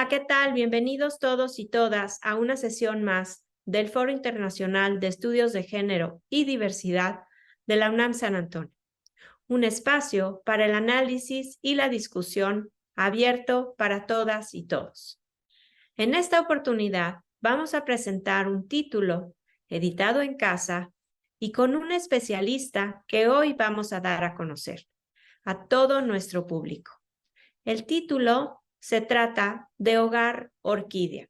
Hola, ¿qué tal? Bienvenidos todos y todas a una sesión más del Foro Internacional de Estudios de Género y Diversidad de la UNAM San Antonio, un espacio para el análisis y la discusión abierto para todas y todos. En esta oportunidad vamos a presentar un título editado en casa y con un especialista que hoy vamos a dar a conocer a todo nuestro público. El título se trata de Hogar Orquídea,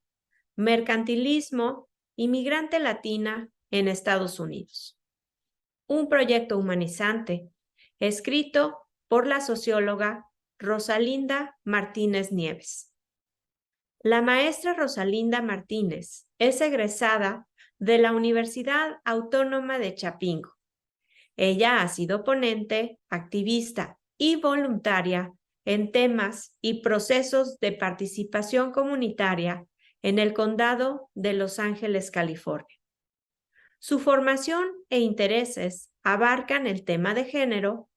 Mercantilismo, Inmigrante Latina en Estados Unidos. Un proyecto humanizante escrito por la socióloga Rosalinda Martínez Nieves. La maestra Rosalinda Martínez es egresada de la Universidad Autónoma de Chapingo. Ella ha sido ponente, activista y voluntaria en temas y procesos de participación comunitaria en el condado de Los Ángeles, California. Su formación e intereses abarcan el tema de género,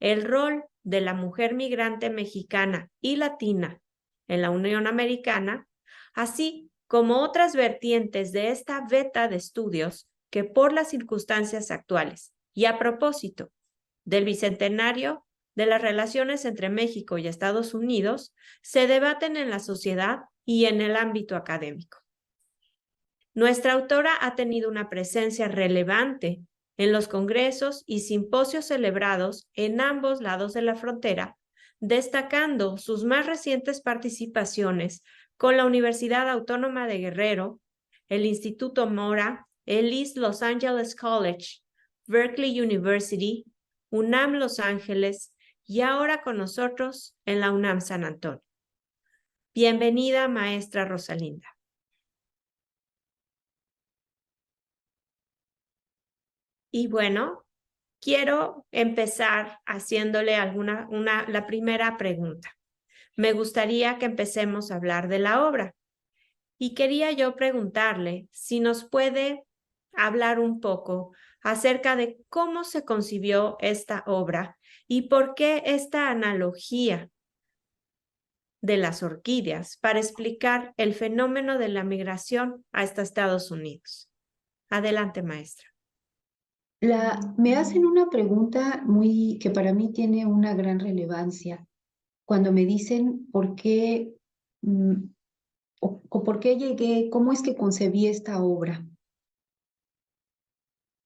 el rol de la mujer migrante mexicana y latina en la Unión Americana, así como otras vertientes de esta veta de estudios que por las circunstancias actuales y a propósito del bicentenario de las relaciones entre México y Estados Unidos, se debaten en la sociedad y en el ámbito académico. Nuestra autora ha tenido una presencia relevante en los congresos y simposios celebrados en ambos lados de la frontera, destacando sus más recientes participaciones con la Universidad Autónoma de Guerrero, el Instituto Mora, el East Los Angeles College, Berkeley University, UNAM Los Ángeles y ahora con nosotros en la UNAM San Antonio. Bienvenida, maestra Rosalinda. Y bueno, quiero empezar haciéndole la primera pregunta. Me gustaría que empecemos a hablar de la obra. Y quería yo preguntarle si nos puede hablar un poco acerca de cómo se concibió esta obra y por qué esta analogía de las orquídeas para explicar el fenómeno de la migración hasta Estados Unidos. Adelante, maestra. Me hacen una pregunta que para mí tiene una gran relevancia cuando me dicen por qué o por qué llegué, cómo es que concebí esta obra.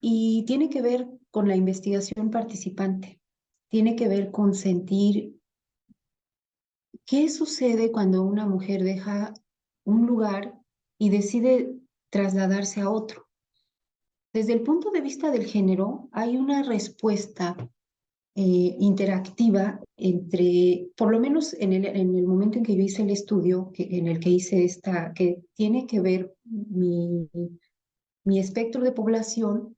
Y tiene que ver con la investigación participante, tiene que ver con sentir qué sucede cuando una mujer deja un lugar y decide trasladarse a otro. Desde el punto de vista del género, hay una respuesta interactiva entre, por lo menos en el momento en que yo hice el estudio, en el que hice que tiene que ver mi espectro de población,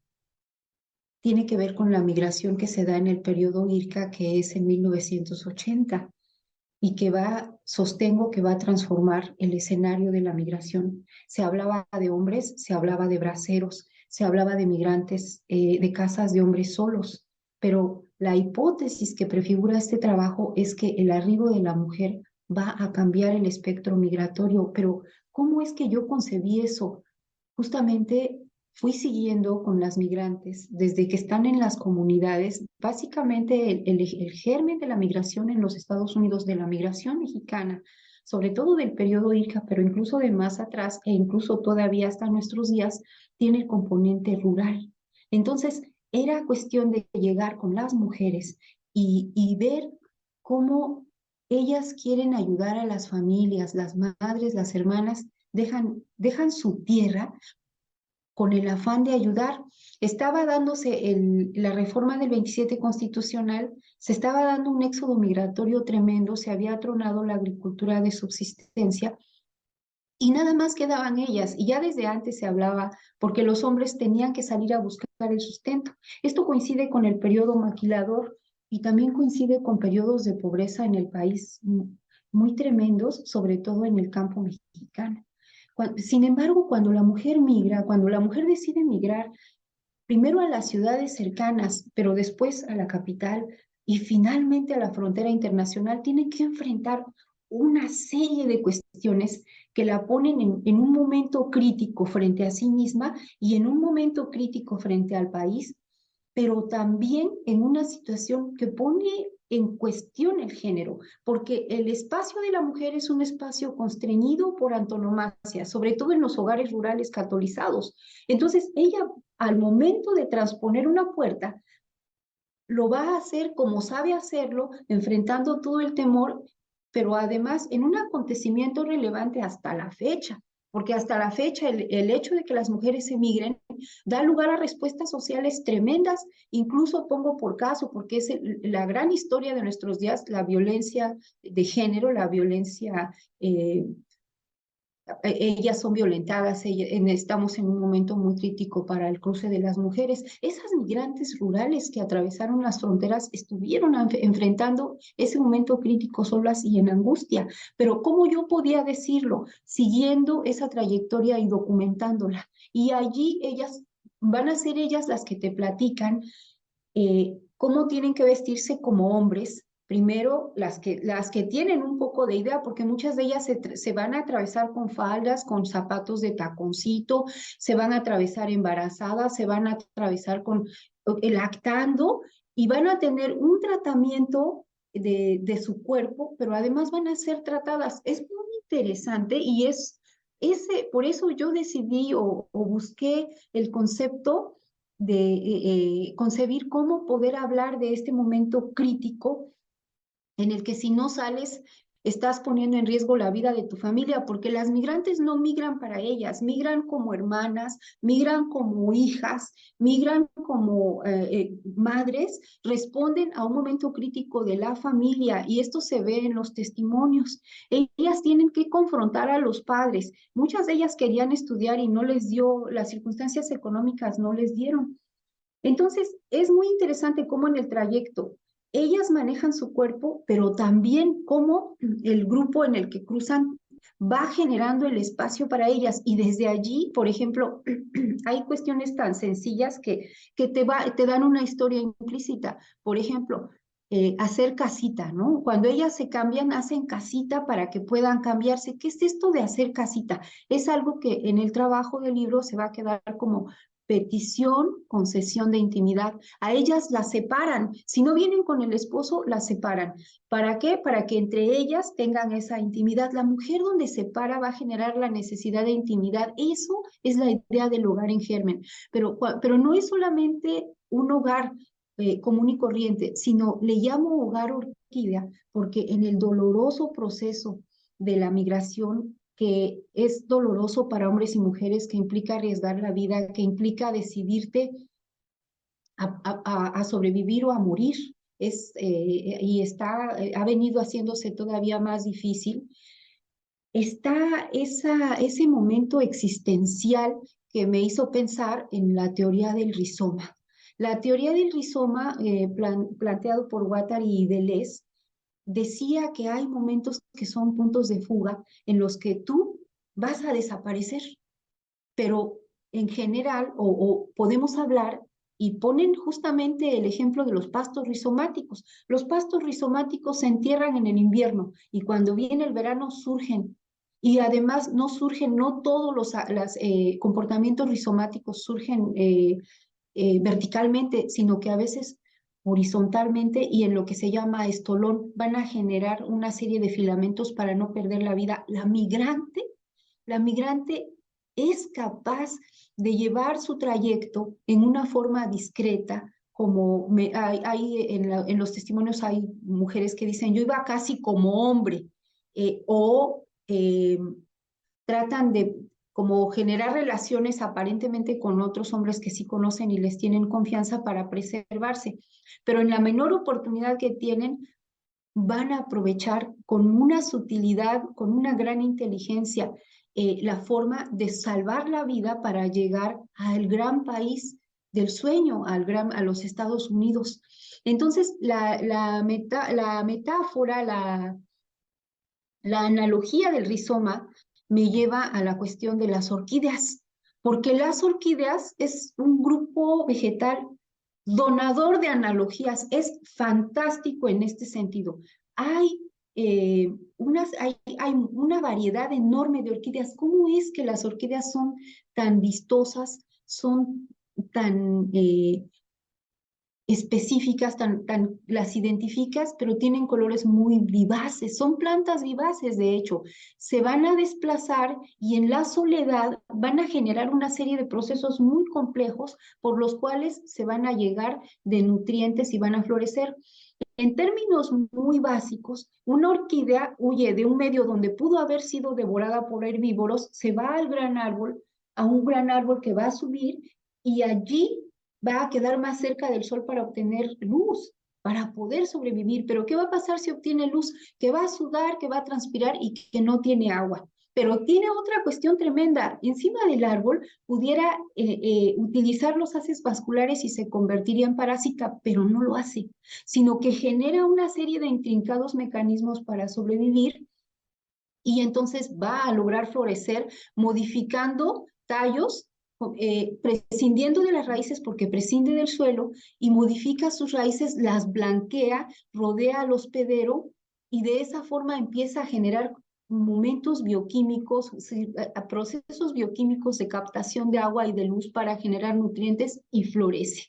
tiene que ver con la migración que se da en el periodo IRCA, que es en 1980, y que sostengo que va a transformar el escenario de la migración. Se hablaba de hombres, se hablaba de braceros, se hablaba de migrantes, de casas de hombres solos, pero la hipótesis que prefigura este trabajo es que el arribo de la mujer va a cambiar el espectro migratorio. Pero ¿cómo es que yo concebí eso? Justamente fui siguiendo con las migrantes desde que están en las comunidades. Básicamente el germen de la migración en los Estados Unidos, de la migración mexicana, sobre todo del periodo IRCA, pero incluso de más atrás e incluso todavía hasta nuestros días, tiene el componente rural. Entonces, era cuestión de llegar con las mujeres y ver cómo ellas quieren ayudar a las familias, las madres, las hermanas, dejan su tierra con el afán de ayudar. Estaba dándose la reforma del 27 constitucional, se estaba dando un éxodo migratorio tremendo, se había tronado la agricultura de subsistencia y nada más quedaban ellas. Y ya desde antes se hablaba porque los hombres tenían que salir a buscar el sustento. Esto coincide con el periodo maquilador y también coincide con periodos de pobreza en el país muy tremendos, sobre todo en el campo mexicano. Sin embargo, cuando la mujer migra, cuando la mujer decide migrar, primero a las ciudades cercanas, pero después a la capital y finalmente a la frontera internacional, tiene que enfrentar una serie de cuestiones que la ponen en un momento crítico frente a sí misma y en un momento crítico frente al país, pero también en una situación que pone en cuestión el género, porque el espacio de la mujer es un espacio constreñido por antonomasia, sobre todo en los hogares rurales catolizados. Entonces, ella, al momento de transponer una puerta, lo va a hacer como sabe hacerlo, enfrentando todo el temor, pero además en un acontecimiento relevante hasta la fecha, porque hasta la fecha el hecho de que las mujeres emigren da lugar a respuestas sociales tremendas, incluso pongo por caso, porque es la gran historia de nuestros días, la violencia de género, la violencia ellas son violentadas, estamos en un momento muy crítico para el cruce de las mujeres. Esas migrantes rurales que atravesaron las fronteras estuvieron enfrentando ese momento crítico solas y en angustia, pero ¿cómo yo podía decirlo? Siguiendo esa trayectoria y documentándola. Y allí ellas van a ser ellas las que te platican cómo tienen que vestirse como hombres. Primero, las que tienen un poco de idea, porque muchas de ellas se van a atravesar con faldas, con zapatos de taconcito, se van a atravesar embarazadas, se van a atravesar con lactando y van a tener un tratamiento de su cuerpo, pero además van a ser tratadas. Es muy interesante y por eso yo decidí o busqué el concepto de concebir cómo poder hablar de este momento crítico en el que si no sales, estás poniendo en riesgo la vida de tu familia, porque las migrantes no migran para ellas, migran como hermanas, migran como hijas, migran como madres, responden a un momento crítico de la familia y esto se ve en los testimonios. Ellas tienen que confrontar a los padres. Muchas de ellas querían estudiar y no les dio, las circunstancias económicas no les dieron. Entonces, es muy interesante cómo en el trayecto ellas manejan su cuerpo, pero también cómo el grupo en el que cruzan va generando el espacio para ellas. Y desde allí, por ejemplo, hay cuestiones tan sencillas que te dan una historia implícita. Por ejemplo, hacer casita, ¿no? Cuando ellas se cambian, hacen casita para que puedan cambiarse. ¿Qué es esto de hacer casita? Es algo que en el trabajo del libro se va a quedar como petición, concesión de intimidad. A ellas las separan. Si no vienen con el esposo, las separan. ¿Para qué? Para que entre ellas tengan esa intimidad. La mujer donde separa va a generar la necesidad de intimidad. Eso es la idea del hogar en germen. Pero no es solamente un hogar común y corriente, sino le llamo hogar orquídea porque en el doloroso proceso de la migración que es doloroso para hombres y mujeres, que implica arriesgar la vida, que implica decidirte a sobrevivir o a morir. Ha venido haciéndose todavía más difícil. Está ese momento existencial que me hizo pensar en la teoría del rizoma. La teoría del rizoma, planteado por Guattari y Deleuze, decía que hay momentos que son puntos de fuga en los que tú vas a desaparecer, pero en general, o podemos hablar, y ponen justamente el ejemplo de los pastos rizomáticos. Los pastos rizomáticos se entierran en el invierno y cuando viene el verano surgen. Y además no surgen, no todos los comportamientos rizomáticos surgen verticalmente, sino que a veces horizontalmente y en lo que se llama estolón van a generar una serie de filamentos para no perder la vida. La migrante es capaz de llevar su trayecto en una forma discreta, como en los testimonios hay mujeres que dicen, yo iba casi como hombre, o tratan de como generar relaciones aparentemente con otros hombres que sí conocen y les tienen confianza para preservarse, pero en la menor oportunidad que tienen, van a aprovechar con una sutilidad, con una gran inteligencia, la forma de salvar la vida para llegar al gran país del sueño, a los Estados Unidos. Entonces, la metáfora, la analogía del rizoma me lleva a la cuestión de las orquídeas, porque las orquídeas es un grupo vegetal donador de analogías, es fantástico en este sentido. Hay hay una variedad enorme de orquídeas. ¿Cómo es que las orquídeas son tan vistosas, son tan específicas, las identificas, pero tienen colores muy vivaces? Son plantas vivaces, de hecho. Se van a desplazar y en la soledad van a generar una serie de procesos muy complejos por los cuales se van a llegar de nutrientes y van a florecer. En términos muy básicos, una orquídea huye de un medio donde pudo haber sido devorada por herbívoros, se va al gran árbol, a un gran árbol que va a subir y allí va a quedar más cerca del sol para obtener luz, para poder sobrevivir. Pero ¿qué va a pasar si obtiene luz? Que va a sudar, que va a transpirar y que no tiene agua. Pero tiene otra cuestión tremenda. Encima del árbol pudiera utilizar los haces vasculares y se convertiría en parásita, pero no lo hace, sino que genera una serie de intrincados mecanismos para sobrevivir y entonces va a lograr florecer modificando tallos, prescindiendo de las raíces porque prescinde del suelo y modifica sus raíces, las blanquea, rodea al hospedero y de esa forma empieza a generar momentos bioquímicos, a procesos bioquímicos de captación de agua y de luz para generar nutrientes y florece.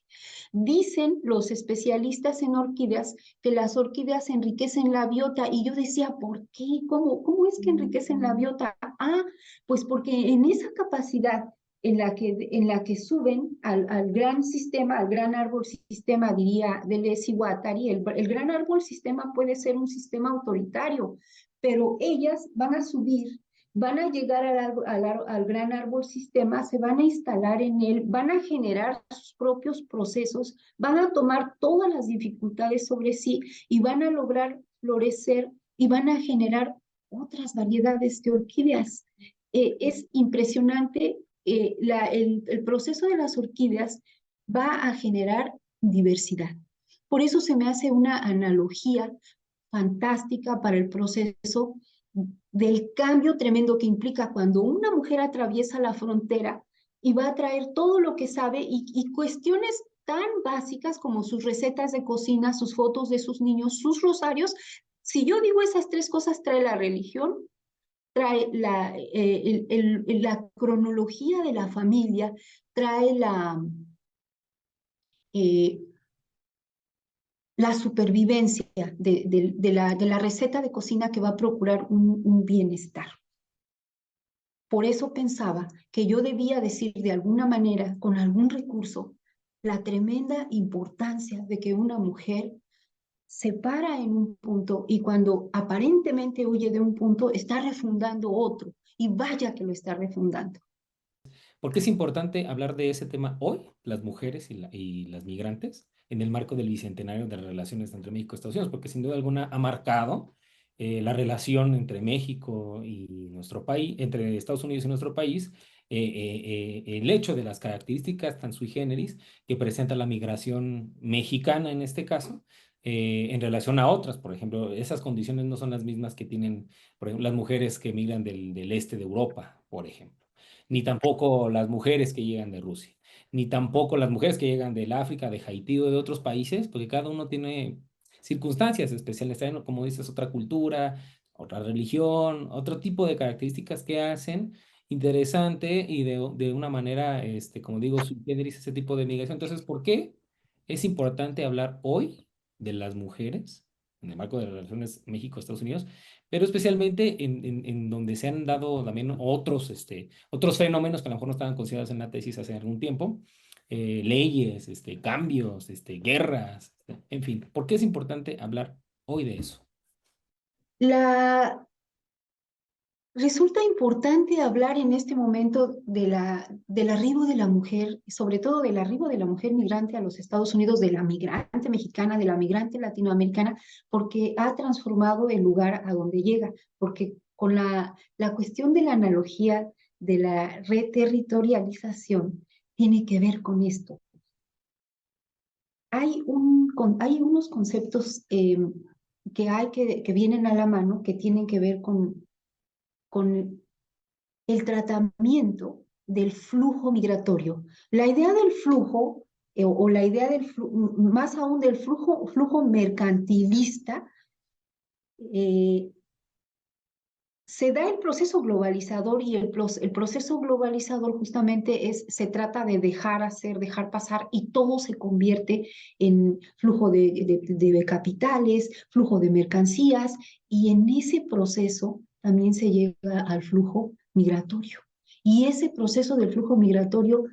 Dicen los especialistas en orquídeas que las orquídeas enriquecen la biota y yo decía, ¿por qué? ¿Cómo es que enriquecen la biota? Ah, pues porque en esa capacidad en la que suben al gran sistema, al gran árbol sistema, diría Deleuze y Guattari, el gran árbol sistema puede ser un sistema autoritario, pero ellas van a subir, van a llegar al gran árbol sistema, se van a instalar en él, van a generar sus propios procesos, van a tomar todas las dificultades sobre sí y van a lograr florecer y van a generar otras variedades de orquídeas. Es impresionante, el proceso de las orquídeas va a generar diversidad. Por eso se me hace una analogía fantástica para el proceso del cambio tremendo que implica cuando una mujer atraviesa la frontera y va a traer todo lo que sabe y cuestiones tan básicas como sus recetas de cocina, sus fotos de sus niños, sus rosarios. Si yo digo esas tres cosas, trae la religión, trae la cronología de la familia, trae eh, la supervivencia de la receta de cocina que va a procurar un bienestar. Por eso pensaba que yo debía decir de alguna manera, con algún recurso, la tremenda importancia de que una mujer se para en un punto y cuando aparentemente huye de un punto, está refundando otro. Y vaya que lo está refundando. ¿Por qué es importante hablar de ese tema hoy, las mujeres y las migrantes, en el marco del bicentenario de las relaciones entre México y Estados Unidos? Porque sin duda alguna ha marcado la relación entre México y nuestro país, entre Estados Unidos y nuestro país, el hecho de las características tan sui generis que presenta la migración mexicana en este caso, en relación a otras. Por ejemplo, esas condiciones no son las mismas que tienen, por ejemplo, las mujeres que migran del este de Europa, por ejemplo, ni tampoco las mujeres que llegan de Rusia, ni tampoco las mujeres que llegan del África, de Haití o de otros países, porque cada uno tiene circunstancias especiales, traen, como dices, otra cultura, otra religión, otro tipo de características que hacen interesante y de una manera, como digo, sui generis ese tipo de migración. Entonces, ¿por qué es importante hablar hoy de las mujeres en el marco de las relaciones México-Estados Unidos? Pero especialmente en donde se han dado también otros fenómenos que a lo mejor no estaban considerados en la tesis hace algún tiempo, leyes, cambios, guerras, en fin. ¿Por qué es importante hablar hoy de eso? La, Resulta importante hablar en este momento del arribo de la mujer, sobre todo del arribo de la mujer migrante a los Estados Unidos, de la migrante mexicana, de la migrante latinoamericana, porque ha transformado el lugar a donde llega, porque con la cuestión de la analogía de la reterritorialización tiene que ver con esto. Hay unos conceptos que vienen a la mano que tienen que ver con el tratamiento del flujo migratorio. La idea del flujo, o la idea más aún del flujo mercantilista, se da el proceso globalizador y el proceso globalizador justamente se trata de dejar hacer, dejar pasar y todo se convierte en flujo de capitales, flujo de mercancías y en ese proceso también se llega al flujo migratorio. Y ese proceso del flujo migratorio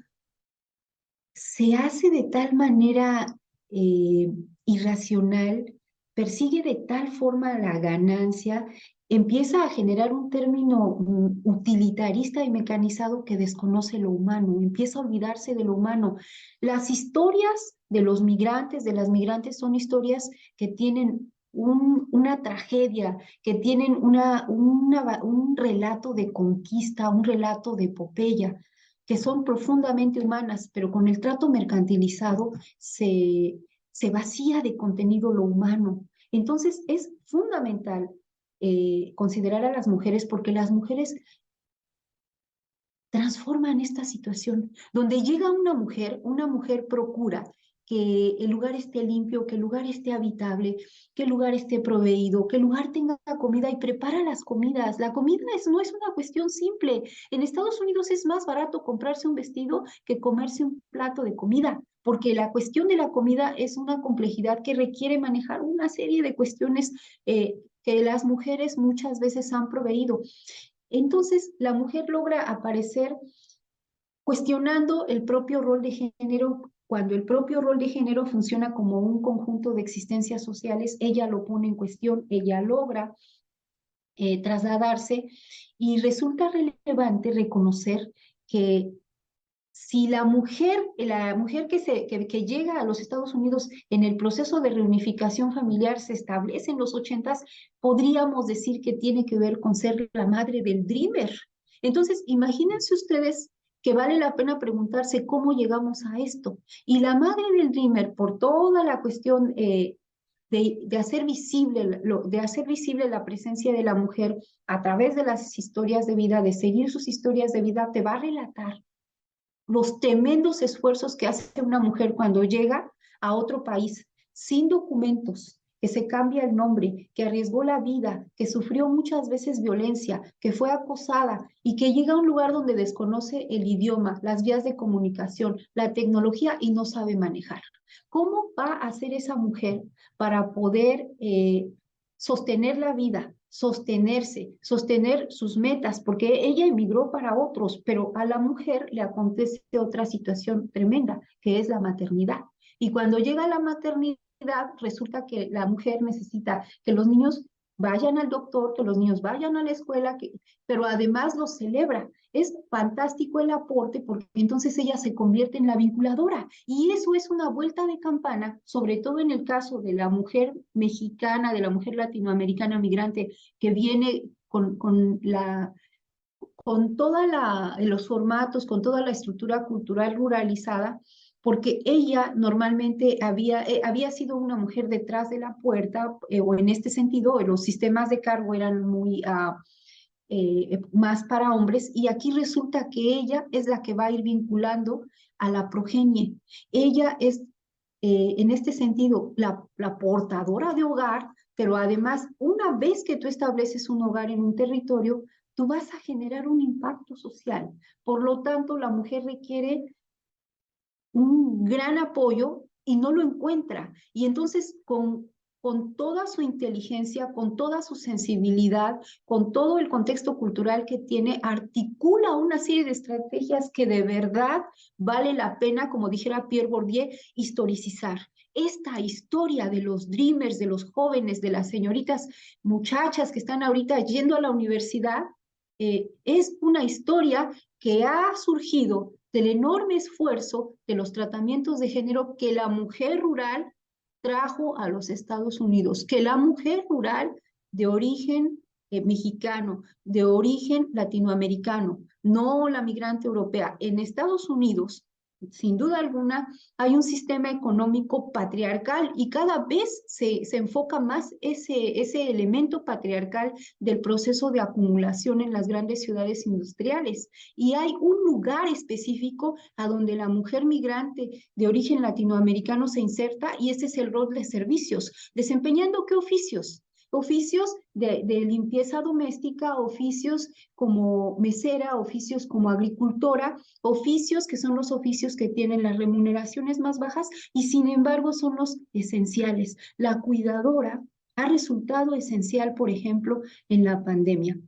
se hace de tal manera irracional, persigue de tal forma la ganancia, empieza a generar un término utilitarista y mecanizado que desconoce lo humano, empieza a olvidarse de lo humano. Las historias de los migrantes, de las migrantes, son historias que tienen una tragedia, que tienen un relato de conquista, un relato de epopeya, que son profundamente humanas, pero con el trato mercantilizado se vacía de contenido lo humano. Entonces es fundamental considerar a las mujeres porque las mujeres transforman esta situación. Donde llega una mujer procura que el lugar esté limpio, que el lugar esté habitable, que el lugar esté proveído, que el lugar tenga comida y prepara las comidas. La comida no es una cuestión simple. En Estados Unidos es más barato comprarse un vestido que comerse un plato de comida, porque la cuestión de la comida es una complejidad que requiere manejar una serie de cuestiones que las mujeres muchas veces han proveído. Entonces, la mujer logra aparecer cuestionando el propio rol de género. Cuando el propio rol de género funciona como un conjunto de existencias sociales, ella lo pone en cuestión, ella logra trasladarse y resulta relevante reconocer que si la mujer que llega a los Estados Unidos en el proceso de reunificación familiar se establece en los 80s, podríamos decir que tiene que ver con ser la madre del dreamer. Entonces, imagínense ustedes que vale la pena preguntarse cómo llegamos a esto. Y la madre del dreamer, por toda la cuestión de hacer visible la presencia de la mujer a través de las historias de vida, de seguir sus historias de vida, te va a relatar los tremendos esfuerzos que hace una mujer cuando llega a otro país sin documentos, que se cambia el nombre, que arriesgó la vida, que sufrió muchas veces violencia, que fue acosada y que llega a un lugar donde desconoce el idioma, las vías de comunicación, la tecnología y no sabe manejar. ¿Cómo va a hacer esa mujer para poder sostener la vida, sostenerse, sostener sus metas, porque ella emigró para otros, pero a la mujer le acontece otra situación tremenda, que es la maternidad? Y cuando llega la maternidad, resulta que la mujer necesita que los niños vayan al doctor, que los niños vayan a la escuela, pero además los celebra. Es fantástico el aporte porque entonces ella se convierte en la vinculadora y eso es una vuelta de campana, sobre todo en el caso de la mujer mexicana, de la mujer latinoamericana migrante que viene con todos los formatos, con toda la estructura cultural ruralizada, porque ella normalmente había sido una mujer detrás de la puerta, o en este sentido, los sistemas de cargo eran muy más para hombres, y aquí resulta que ella es la que va a ir vinculando a la progenie. Ella es, en este sentido, la portadora de hogar, pero además, una vez que tú estableces un hogar en un territorio, tú vas a generar un impacto social. Por lo tanto, la mujer requiere un gran apoyo y no lo encuentra. Y entonces, con toda su inteligencia, con toda su sensibilidad, con todo el contexto cultural que tiene, articula una serie de estrategias que de verdad vale la pena, como dijera Pierre Bourdieu, historicizar. Esta historia de los dreamers, de los jóvenes, de las señoritas muchachas que están ahorita yendo a la universidad, es una historia que ha surgido del enorme esfuerzo de los tratamientos de género que la mujer rural trajo a los Estados Unidos, que la mujer rural de origen mexicano, de origen latinoamericano, no la migrante europea, en Estados Unidos, sin duda alguna, hay un sistema económico patriarcal y cada vez se enfoca más ese elemento patriarcal del proceso de acumulación en las grandes ciudades industriales. Y hay un lugar específico a donde la mujer migrante de origen latinoamericano se inserta y ese es el rol de servicios. ¿Desempeñando qué oficios? oficios de limpieza doméstica, oficios como mesera, oficios como agricultora, oficios que son los oficios que tienen las remuneraciones más bajas y sin embargo son los esenciales. La cuidadora ha resultado esencial, por ejemplo, en la pandemia.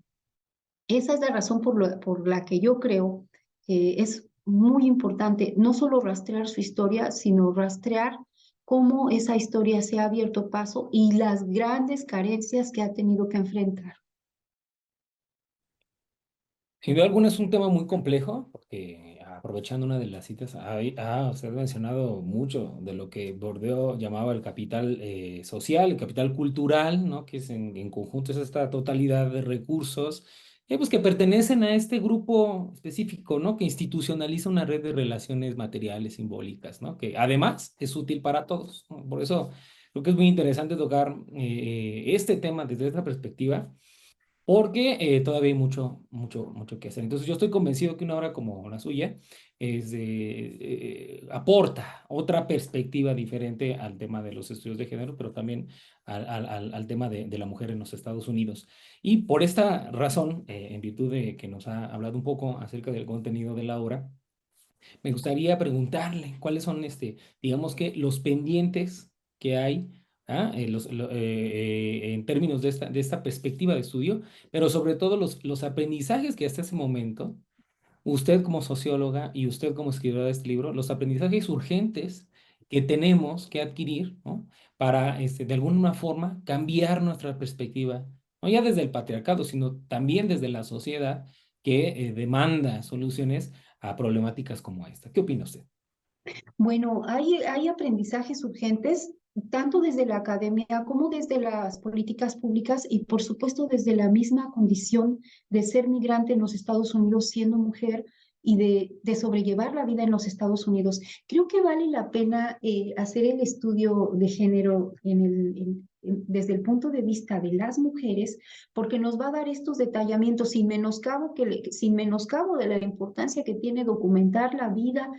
Esa es la razón por la que yo creo que es muy importante no solo rastrear su historia, sino rastrear cómo esa historia se ha abierto paso y las grandes carencias que ha tenido que enfrentar. Sin duda alguna es un tema muy complejo, porque aprovechando una de las citas, usted ha mencionado mucho de lo que Bourdieu llamaba el capital social, el capital cultural, ¿no? Que es en conjunto es esta totalidad de recursos pues que pertenecen a este grupo específico, ¿no? Que institucionaliza una red de relaciones materiales, simbólicas, ¿no? Que además es útil para todos, ¿no? Por eso creo que es muy interesante tocar este tema desde esta perspectiva porque todavía hay mucho que hacer. Entonces yo estoy convencido que una obra como la suya aporta otra perspectiva diferente al tema de los estudios de género, pero también al tema de la mujer en los Estados Unidos. Y por esta razón, en virtud de que nos ha hablado un poco acerca del contenido de la obra, me gustaría preguntarle cuáles son, digamos que los pendientes que hay, en términos de esta perspectiva de estudio, pero sobre todo los aprendizajes que hasta ese momento, usted como socióloga y usted como escritora de este libro, los aprendizajes urgentes que tenemos que adquirir, ¿no? Para, de alguna forma, cambiar nuestra perspectiva, no ya desde el patriarcado, sino también desde la sociedad que demanda soluciones a problemáticas como esta. ¿Qué opina usted? Bueno, hay aprendizajes urgentes, tanto desde la academia como desde las políticas públicas y por supuesto desde la misma condición de ser migrante en los Estados Unidos siendo mujer y de sobrellevar la vida en los Estados Unidos. Creo que vale la pena hacer el estudio de género desde el punto de vista de las mujeres, porque nos va a dar estos detallamientos sin menoscabo de la importancia que tiene documentar la vida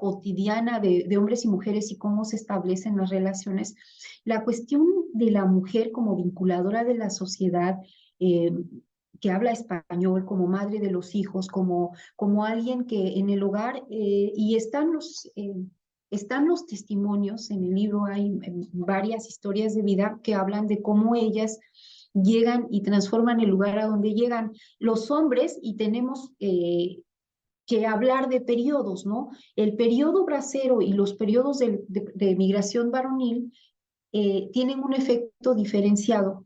cotidiana de hombres y mujeres y cómo se establecen las relaciones. La cuestión de la mujer como vinculadora de la sociedad, eh, que habla español, como madre de los hijos, como alguien que en el hogar, y están los testimonios, en el libro hay varias historias de vida que hablan de cómo ellas llegan y transforman el lugar a donde llegan los hombres y tenemos que hablar de periodos, ¿no? El periodo bracero y los periodos de migración varonil tienen un efecto diferenciado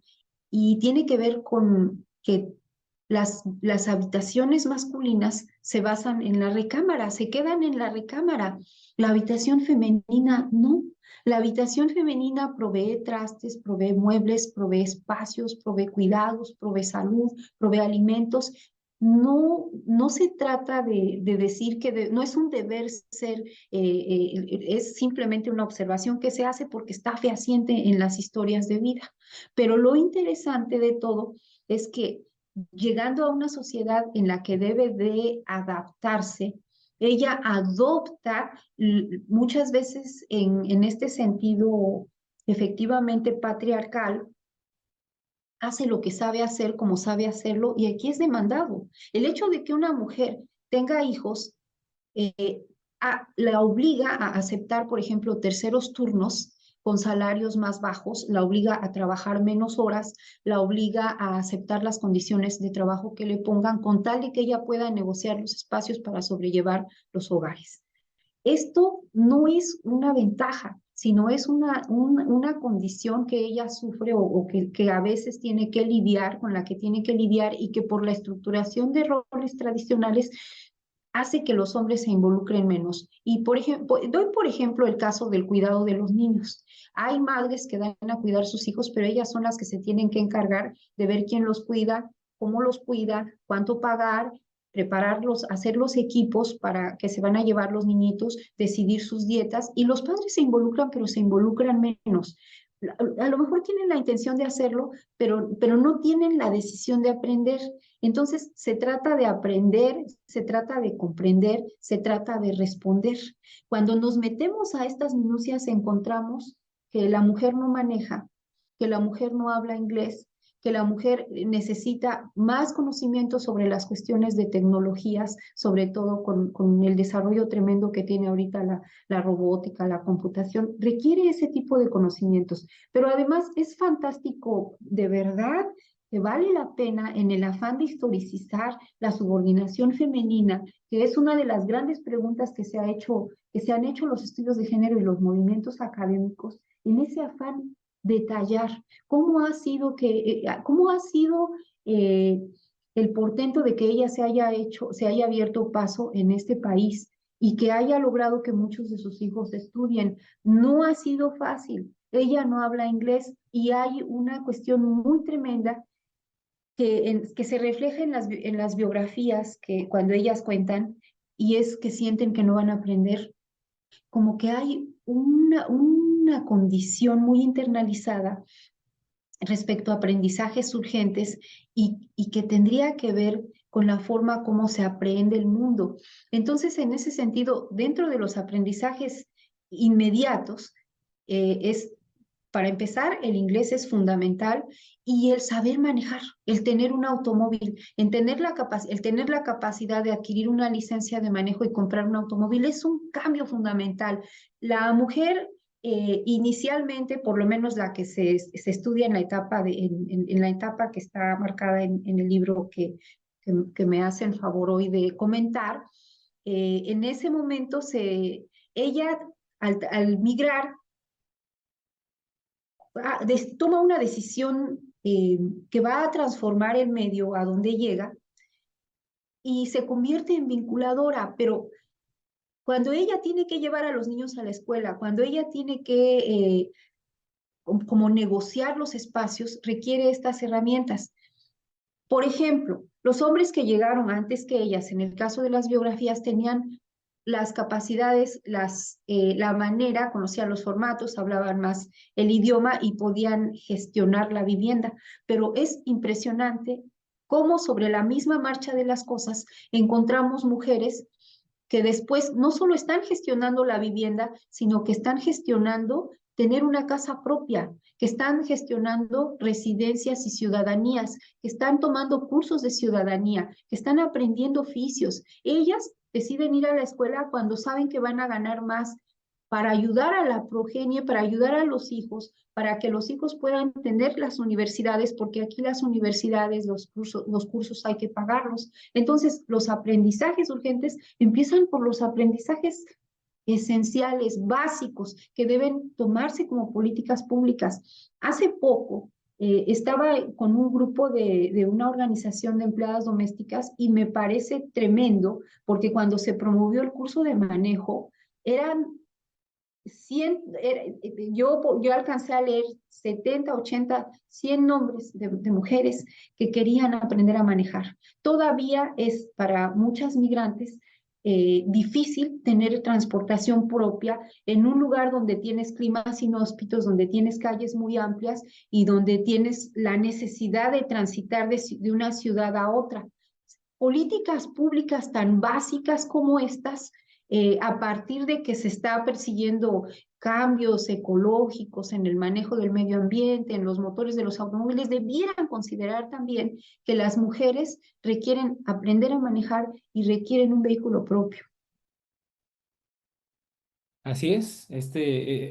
y tiene que ver con que las habitaciones masculinas se basan en la recámara, se quedan en la recámara. La habitación femenina no. La habitación femenina provee trastes, provee muebles, provee espacios, provee cuidados, provee salud, provee alimentos. No se trata de decir que no es un deber ser, es simplemente una observación que se hace porque está fehaciente en las historias de vida. Pero lo interesante de todo es que llegando a una sociedad en la que debe de adaptarse, ella adopta muchas veces en este sentido efectivamente patriarcal, hace lo que sabe hacer como sabe hacerlo y aquí es demandado. El hecho de que una mujer tenga hijos eh, la obliga a aceptar, por ejemplo, terceros turnos con salarios más bajos, la obliga a trabajar menos horas, la obliga a aceptar las condiciones de trabajo que le pongan con tal de que ella pueda negociar los espacios para sobrellevar los hogares. Esto no es una ventaja, sino es una condición que ella sufre o que a veces tiene que lidiar, con la que tiene que lidiar y que por la estructuración de roles tradicionales hace que los hombres se involucren menos. Y por ejemplo, doy por ejemplo el caso del cuidado de los niños. Hay madres que dan a cuidar a sus hijos, pero ellas son las que se tienen que encargar de ver quién los cuida, cómo los cuida, cuánto pagar, prepararlos, hacer los equipos para que se van a llevar los niñitos, decidir sus dietas, y los padres se involucran, pero se involucran menos. A lo mejor tienen la intención de hacerlo, pero no tienen la decisión de aprender. Entonces, se trata de aprender, se trata de comprender, se trata de responder. Cuando nos metemos a estas minucias, encontramos que la mujer no maneja que la mujer no habla inglés, que la mujer necesita más conocimiento sobre las cuestiones de tecnologías, sobre todo con el desarrollo tremendo que tiene ahorita la robótica, la computación, requiere ese tipo de conocimientos. Pero además es fantástico, de verdad, que vale la pena en el afán de historicizar la subordinación femenina, que es una de las grandes preguntas que se han hecho los estudios de género y los movimientos académicos, en ese afán detallar cómo ha sido el portento de que ella se haya abierto paso en este país y que haya logrado que muchos de sus hijos estudien. No ha sido fácil. Ella no habla inglés y hay una cuestión muy tremenda que se refleja en las biografías que cuando ellas cuentan, y es que sienten que no van a aprender, como que hay una condición muy internalizada respecto a aprendizajes urgentes y que tendría que ver con la forma como se aprende el mundo. Entonces, en ese sentido, dentro de los aprendizajes inmediatos, para empezar, el inglés es fundamental y el saber manejar, el tener un automóvil, el tener la capacidad de adquirir una licencia de manejo y comprar un automóvil es un cambio fundamental. La mujer inicialmente, por lo menos la que se estudia en la etapa, en la etapa que está marcada en el libro que me hacen favor hoy de comentar, en ese momento ella al migrar toma una decisión que va a transformar el medio a donde llega y se convierte en vinculadora, pero cuando ella tiene que llevar a los niños a la escuela, cuando ella tiene que como negociar los espacios, requiere estas herramientas. Por ejemplo, los hombres que llegaron antes que ellas, en el caso de las biografías, tenían las capacidades, la manera, conocían los formatos, hablaban más el idioma y podían gestionar la vivienda. Pero es impresionante cómo sobre la misma marcha de las cosas encontramos mujeres que después no solo están gestionando la vivienda, sino que están gestionando tener una casa propia, que están gestionando residencias y ciudadanías, que están tomando cursos de ciudadanía, que están aprendiendo oficios. Ellas deciden ir a la escuela cuando saben que van a ganar más para ayudar a la progenie, para ayudar a los hijos, para que los hijos puedan tener las universidades, porque aquí las universidades, los cursos hay que pagarlos. Entonces, los aprendizajes urgentes empiezan por los aprendizajes esenciales, básicos, que deben tomarse como políticas públicas. Hace poco estaba con un grupo de una organización de empleadas domésticas y me parece tremendo, porque cuando se promovió el curso de manejo, eran 100, yo alcancé a leer 70, 80, 100 nombres de mujeres que querían aprender a manejar. Todavía es para muchas migrantes difícil tener transportación propia en un lugar donde tienes climas inhóspitos, donde tienes calles muy amplias y donde tienes la necesidad de transitar de una ciudad a otra. Políticas públicas tan básicas como estas, a partir de que se está persiguiendo cambios ecológicos en el manejo del medio ambiente, en los motores de los automóviles, debieran considerar también que las mujeres requieren aprender a manejar y requieren un vehículo propio. Así es,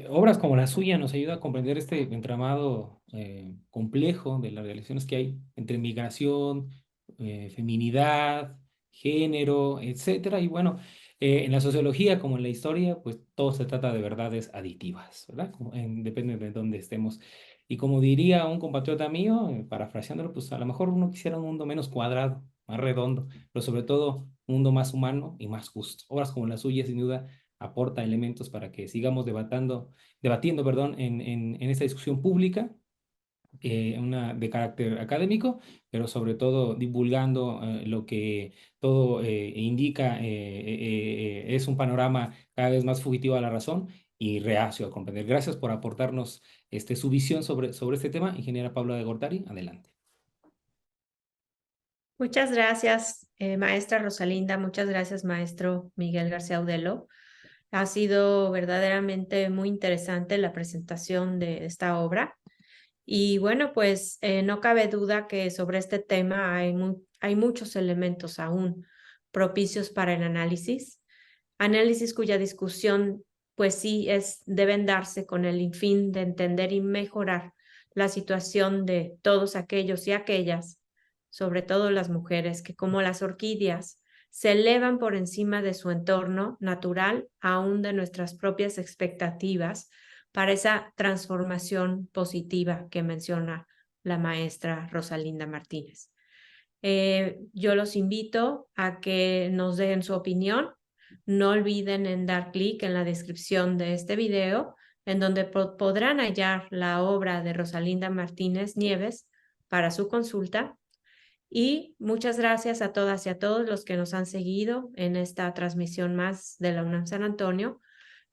obras como la suya nos ayuda a comprender este entramado complejo de las relaciones que hay entre migración, feminidad, género, etcétera. Y bueno, en la sociología como en la historia, pues todo se trata de verdades aditivas, ¿verdad? Depende de dónde estemos. Y como diría un compatriota mío, parafraseándolo, pues a lo mejor uno quisiera un mundo menos cuadrado, más redondo, pero sobre todo un mundo más humano y más justo. Obras como la suya, sin duda aporta elementos para que sigamos debatiendo, perdón, en esta discusión pública, de carácter académico, pero sobre todo divulgando lo que todo indica es un panorama cada vez más fugitivo a la razón y reacio a comprender. Gracias por aportarnos su visión sobre este tema, ingeniera Paula de Gortari. Adelante. Muchas gracias, maestra Rosalinda. Muchas gracias, maestro Miguel García Udelo. Ha sido verdaderamente muy interesante la presentación de esta obra Y bueno, pues no cabe duda que sobre este tema hay muchos elementos aún propicios para el análisis cuya discusión pues sí deben darse con el fin de entender y mejorar la situación de todos aquellos y aquellas, sobre todo las mujeres, que como las orquídeas se elevan por encima de su entorno natural, aún de nuestras propias expectativas, para esa transformación positiva que menciona la maestra Rosalinda Martínez. Yo los invito a que nos den su opinión. No olviden en dar clic en la descripción de este video, en donde podrán hallar la obra de Rosalinda Martínez Nieves para su consulta. Y muchas gracias a todas y a todos los que nos han seguido en esta transmisión más de la UNAM San Antonio.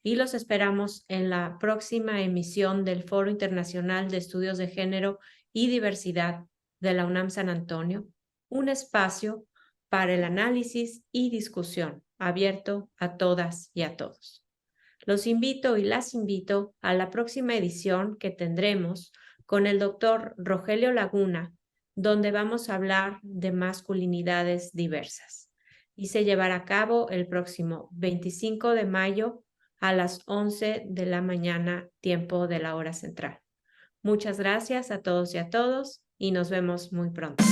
Y los esperamos en la próxima emisión del Foro Internacional de Estudios de Género y Diversidad de la UNAM San Antonio, un espacio para el análisis y discusión abierto a todas y a todos. Los invito y las invito a la próxima edición que tendremos con el doctor Rogelio Laguna, donde vamos a hablar de masculinidades diversas. Y se llevará a cabo el próximo 25 de mayo a las 11 de la mañana, tiempo de la hora central. Muchas gracias a todos y a todos y nos vemos muy pronto.